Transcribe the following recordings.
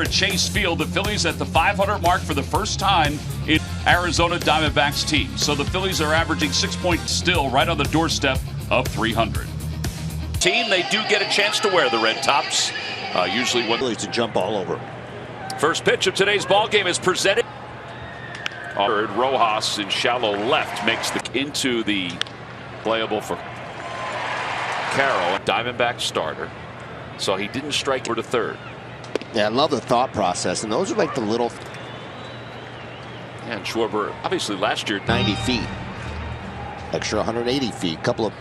at Chase Field. The Phillies at the 500 mark for the first time in Arizona Diamondbacks team. So the Phillies are averaging 6 points still right on the doorstep of 300. Team, they do get a chance to wear the red tops. Usually when to jump all over. First pitch of today's ball game is presented. Third, Rojas in shallow left makes the into the playable for Carroll, Diamondback starter. So he didn't strike for the third. Yeah, I love the thought process, and those are like the little. And Schwarber, obviously last year, 90 feet, extra 180 feet, couple of.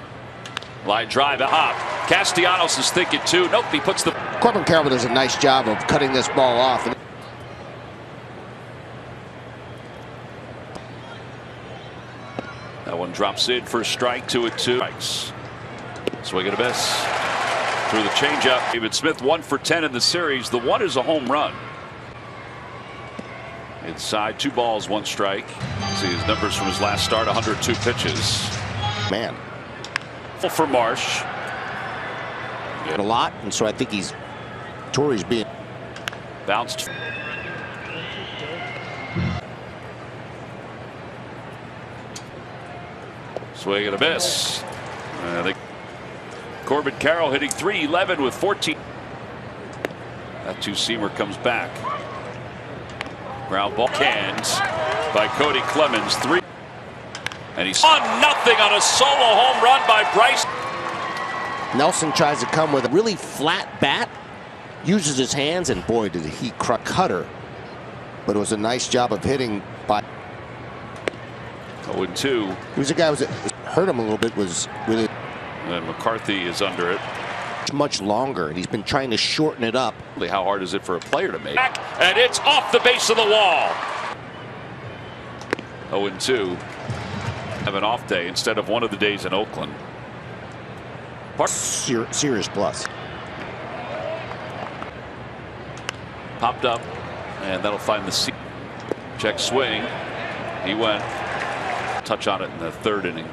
Line drive up. Castellanos is thinking too. Nope, he puts the. Corbin Carroll does a nice job of cutting this ball off. That one drops in for a strike, 2-2. Strikes. Swing and a miss. Through the changeup. David Smith 1 for 10 in the series. The one is a home run. Inside, 2 balls, 1 strike. See his numbers from his last start, 102 pitches. Man. For Marsh. A lot, and so I think Torrey's being Bounced. Swing and a miss. I think Corbin Carroll hitting .311 with 14. That two-seamer comes back. Ground ball cans by Cody Clemens. 3. And he's on nothing on a solo home run by Bryce. Nelson tries to come with a really flat bat, uses his hands, and boy, did he cutter. But it was a nice job of hitting by. 0-2. He was a guy who hurt him a little bit, was really. And McCarthy is under it. Much longer, and he's been trying to shorten it up. How hard is it for a player to make? And it's off the base of the wall. 0-2. Have an off day instead of one of the days in Oakland. Serious plus. Popped up, and that'll find the seat. Check swing. He went. Touch on it in the third inning.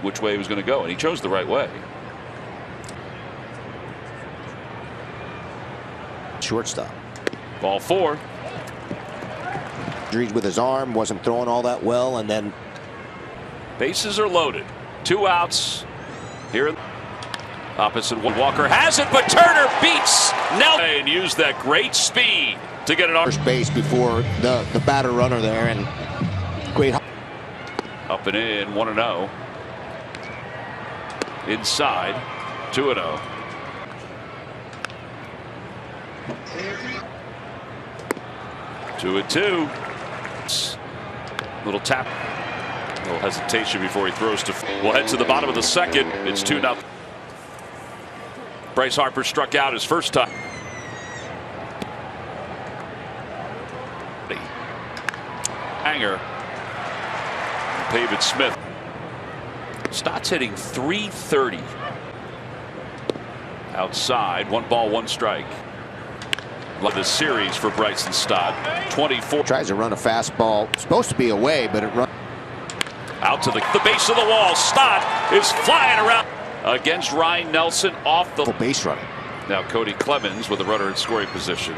Which way he was going to go, and he chose the right way. Shortstop. Ball 4. Injuries with his arm, wasn't throwing all that well, and then bases are loaded. 2 outs here. Opposite Walker has it, but Turner beats Nelson and used that great speed to get it on first base before the batter runner there, and great. Up and in, 1-0. Inside, 2-0. Two and 2. Little tap. A little hesitation before he throws to. We'll head to the bottom of the second. It's 2-0. Bryce Harper struck out his first time. Hanger. David Smith. Stott's hitting .330. Outside, 1 ball, 1 strike. Love this series for Bryson Stott. 24. Tries to run a fastball. Supposed to be away, but it runs out to the base of the wall. Stott is flying around against Ryan Nelson off the base running. Now Cody Clemens with a runner in scoring position.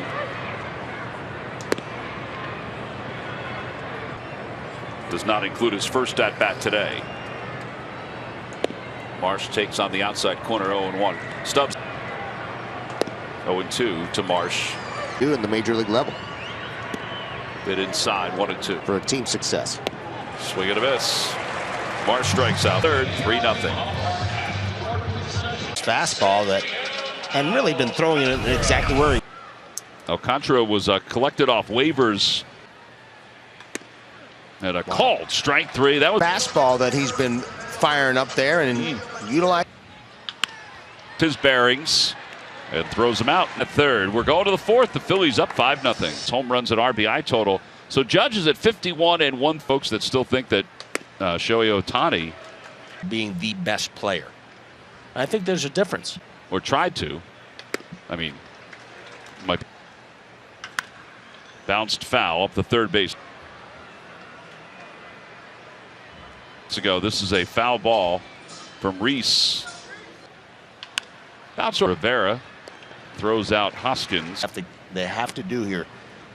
Does not include his first at bat today. Marsh takes on the outside corner. 0-1. Stubbs 0-2 to Marsh. In the major league level. Bit inside, 1-2 for a team success. Swing and a miss. Marsh strikes out. Third, 3-0. Fastball that, and really been throwing it exactly where he. Alcantara was collected off waivers. And a called strike 3. That was fastball that he's been firing up there and utilize his bearings. And throws him out at third. We're going to the 4th. The Phillies up 5-0. It's home runs and RBI total. So Judge is at 51 and 1. Folks that still think that Shohei Ohtani being the best player. I think there's a difference. Or tried to. I mean, might bounced foul up the third base. Ago, this is a foul ball from Reese. Bounce Rivera. throws out Hoskins. They have to do here.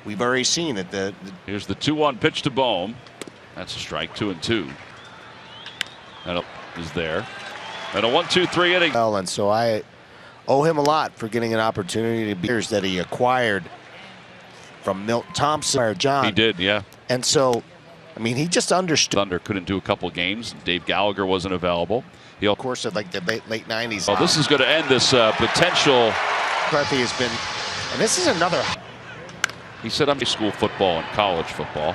We've already seen it. Here's the 2-1 pitch to Bohm. That's a strike. 2-2. That is there. And a 1-2-3 inning. Well, and so I owe him a lot for getting an opportunity to be that he acquired from Milt Thompson or John. He did, yeah. And so, I mean, he just understood. Thunder couldn't do a couple games. Dave Gallagher wasn't available. He'll, Of course, of like the late 90s. well, this is going to end this potential. McCarthy has been, and this is another. He said, I'm high school football and college football.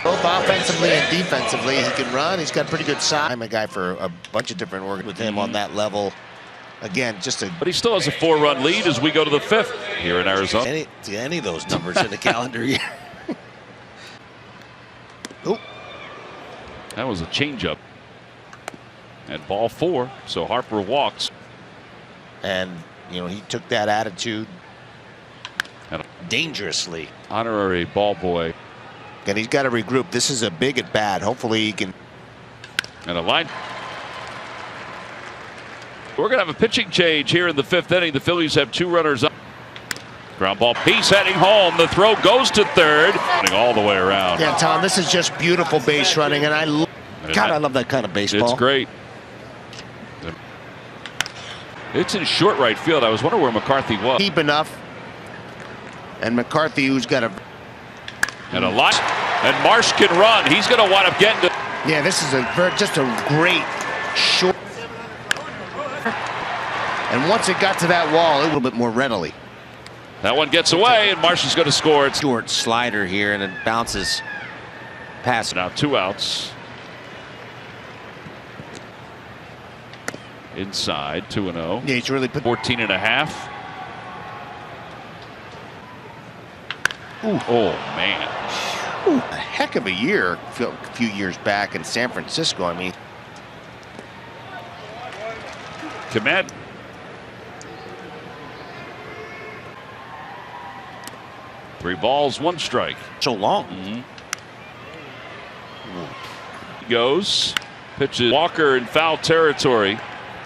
Both offensively and defensively, he can run. He's got pretty good size. I'm a guy for a bunch of different work with him on that level. Again, just a. But he still has a 4-run lead as we go to the 5th here in Arizona. Any of those numbers in the calendar year. Oop. That was a changeup. And ball 4. So Harper walks. And, you know, he took that attitude dangerously. Honorary ball boy. And he's got to regroup. This is a big at bat. Hopefully he can. And a line. We're going to have a pitching change here in the 5th inning. The Phillies have 2 runners up. Ground ball. He's heading home. The throw goes to third. Running all the way around. Yeah, Tom, this is just beautiful base running. And I love that kind of baseball. It's great. It's in short right field. I was wondering where McCarthy was. Deep enough. And McCarthy, who's got a. And a line. And Marsh can run. He's going to wind up getting to. Yeah, this is just a great short. And once it got to that wall, a little bit more readily. That one gets away, and Marsh is going to score. It's Short slider here, and it bounces past. now 2 outs. Inside, 2-0. Yeah, he's really put. 14.5. Oh, man. Ooh, a heck of a year a few years back in San Francisco. I mean, Command. Three balls, 1 strike. so long. He goes. Pitches Walker in foul territory.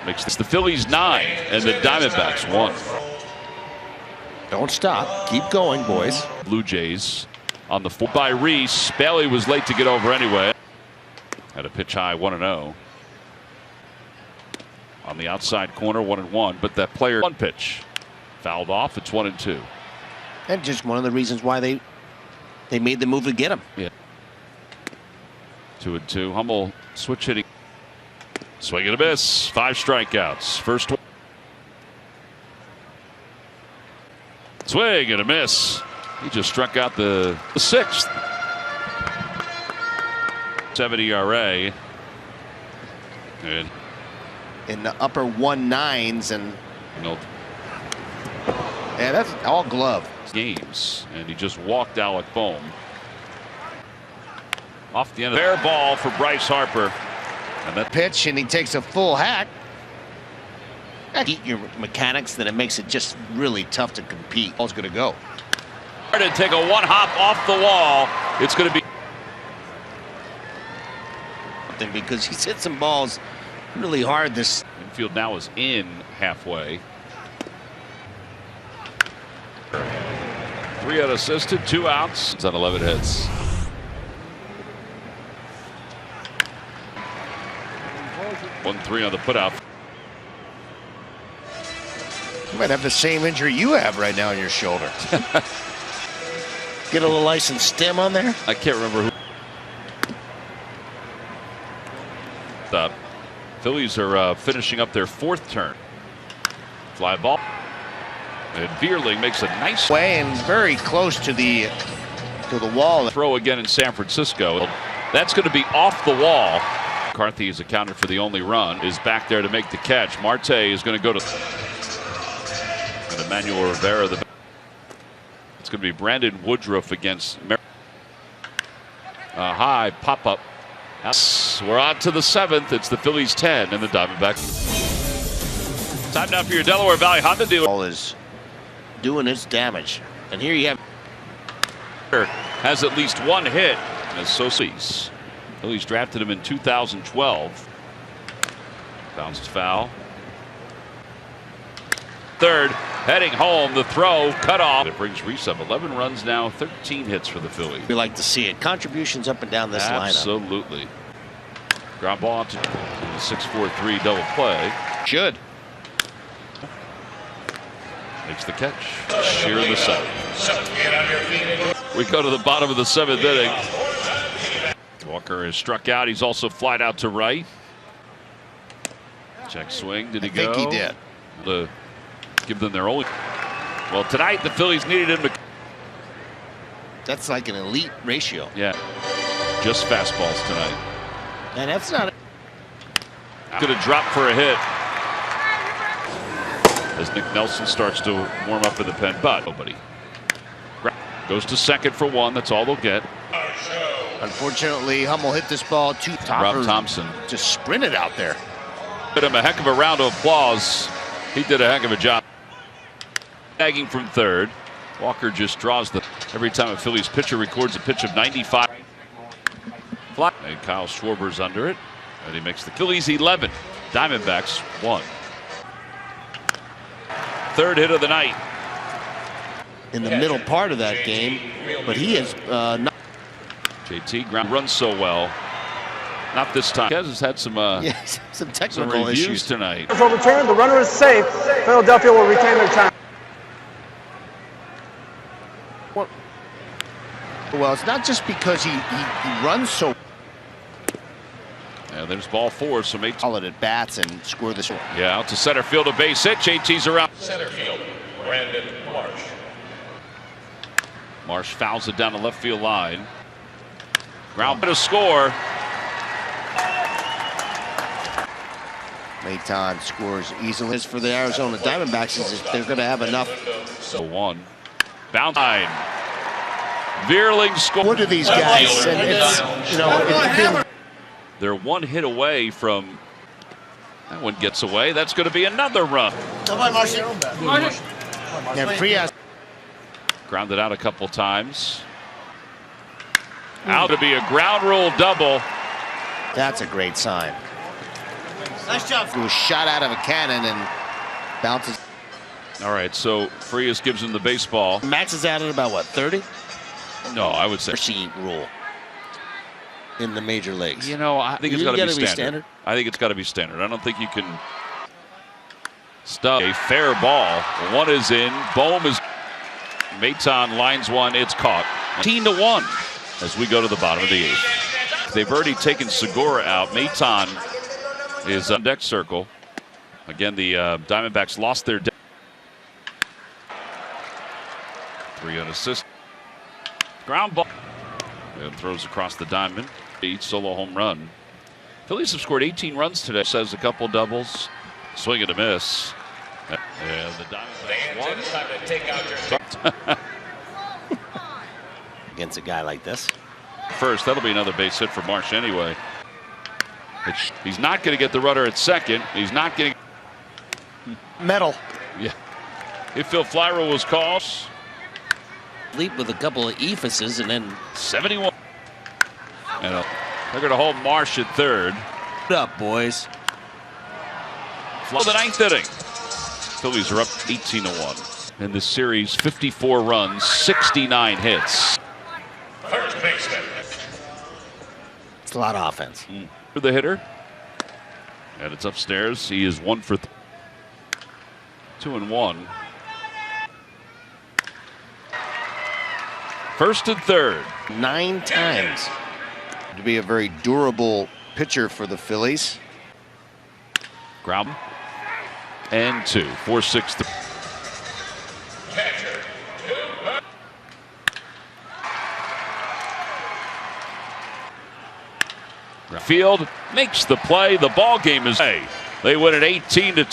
Makes this the Phillies 9 and the Diamondbacks 1. Don't stop. Keep going, boys. Blue Jays on the 4 by Reese. Bailey was late to get over anyway. Had a pitch high 1-0. On the outside corner 1-1, but that player 1 pitch fouled off. It's 1-2. And just one of the reasons why they made the move to get him. Yeah. 2-2. Hummel switch hitting. Swing and a miss. 5 strikeouts. First one. Swing and a miss. He just struck out the 6th. 7 ERA. And In the upper 1.9s, and you know, yeah, that's all glove. games, and he just walked Alec Bohm. Off the end of the fair ball for Bryce Harper. And that Pitch, and he takes a full hack. Eat your mechanics, then it makes it just really tough to compete. Ball's going to go. to take a 1-hop off the wall. It's going to be because he's hit some balls really hard. This infield now is in halfway. 3 unassisted, 2 outs. It's on 11 hits. One 3 on the putout. You might have the same injury you have right now in your shoulder. Get a little ice and stem on there. I can't remember who. The Phillies are finishing up their 4th turn. Fly ball. And Vierling makes a nice way and very close to the wall. Throw again in San Francisco. That's going to be off the wall. McCarthy has accounted for the only run. Is back there to make the catch. Marte is going to go to. And Emmanuel Rivera. It's going to be Brandon Woodruff against. High pop up. We're on to the 7th. It's the Phillies 10 and the Diamondbacks. Time now for your Delaware Valley Honda dealer. Ball is doing its damage, and here you have. Has at least 1 hit as Sosis. Phillies drafted him in 2012. Bounced foul. 3rd. Heading home, the throw cut off. It brings Reese up 11 runs now, 13 hits for the Phillies. We like to see it. Contributions up and down this lineup. Absolutely. Ground ball out to the 6-4-3 double play. Should. Makes the catch. Sheer in the seventh. We go to the bottom of the 7th inning. Walker is struck out. He's also flied out to right. Check swing. Did he go? I think he did. To give them their only. Well, tonight the Phillies needed him to. That's like an elite ratio. Yeah. Just fastballs tonight. And that's not. Going to drop for a hit. As Nick Nelson starts to warm up in the pen, but nobody. Goes to second for one. That's all they'll get. Unfortunately, Hummel hit this ball too top. Rob Thompson just sprinted out there. Give him a heck of a round of applause. He did a heck of a job. Tagging from third. Walker just draws the. Every time a Phillies pitcher records a pitch of 95. Fly. And Kyle Schwarber's under it. And he makes the Phillies 11. Diamondbacks 1. Third hit of the night. In the middle part of that game, but he is not. JT ground runs so well. Not this time. Kez has had some some technical reviews issues tonight. Overturned. The runner is safe. Philadelphia will retain their time. Well, it's not just because he runs so. Yeah, there's ball 4, so maybe Solid at bats and score this one. yeah, out to center field, a base hit. JT's around. Center field, Brandon Marsh. Marsh fouls it down the left field line. Ground to score. Maton scores easily. As for the Arizona Diamondbacks, is they're going to have enough. So 1. Bounce line. Veerling score. What are these guys? And it's, you know, They're 1 hit away from. That one gets away. That's going to be another run. yeah, Frias. Grounded out a couple times. Out to be a ground rule double. That's a great sign. Nice job. It was shot out of a cannon and bounces. All right, so Frias gives him the baseball. Maxes out at about what, 30? No, I would say. Mercy rule in the major leagues. You know, I think it's got to be standard. standard. I think it's got to be standard. I don't think you can stop a fair ball. 1 is in. Bohm is. Maton lines one. It's caught. 18-1 as we go to the bottom of the 8th. They've already taken Segura out. Maton is on deck circle. Again, the Diamondbacks lost their. 3 on assist. Ground ball. And throws across the diamond. Each solo home run. Phillies have scored 18 runs today. Says a couple doubles. Swing and a miss. And the Diamondbacks won. Time to take out your Against a guy like this. First, that'll be another base hit for Marsh anyway. He's not going to get the runner at second. He's not getting. Metal. Yeah. If Phil fly rule was called. Leap with a couple of ephuses and then 71. And they're going to hold Marsh at third. put up, boys. For the 9th inning. Phillies are up 18-1. In this series, 54 runs, 69 hits. first baseman. It's a lot of offense. For the hitter. And it's upstairs. He is 1 for 2 and 1. First and third. 9 times. To be a very durable pitcher for the Phillies. Ground. And 2. 4-6. Catcher. Field makes the play. The ball game is. They win at 18-2.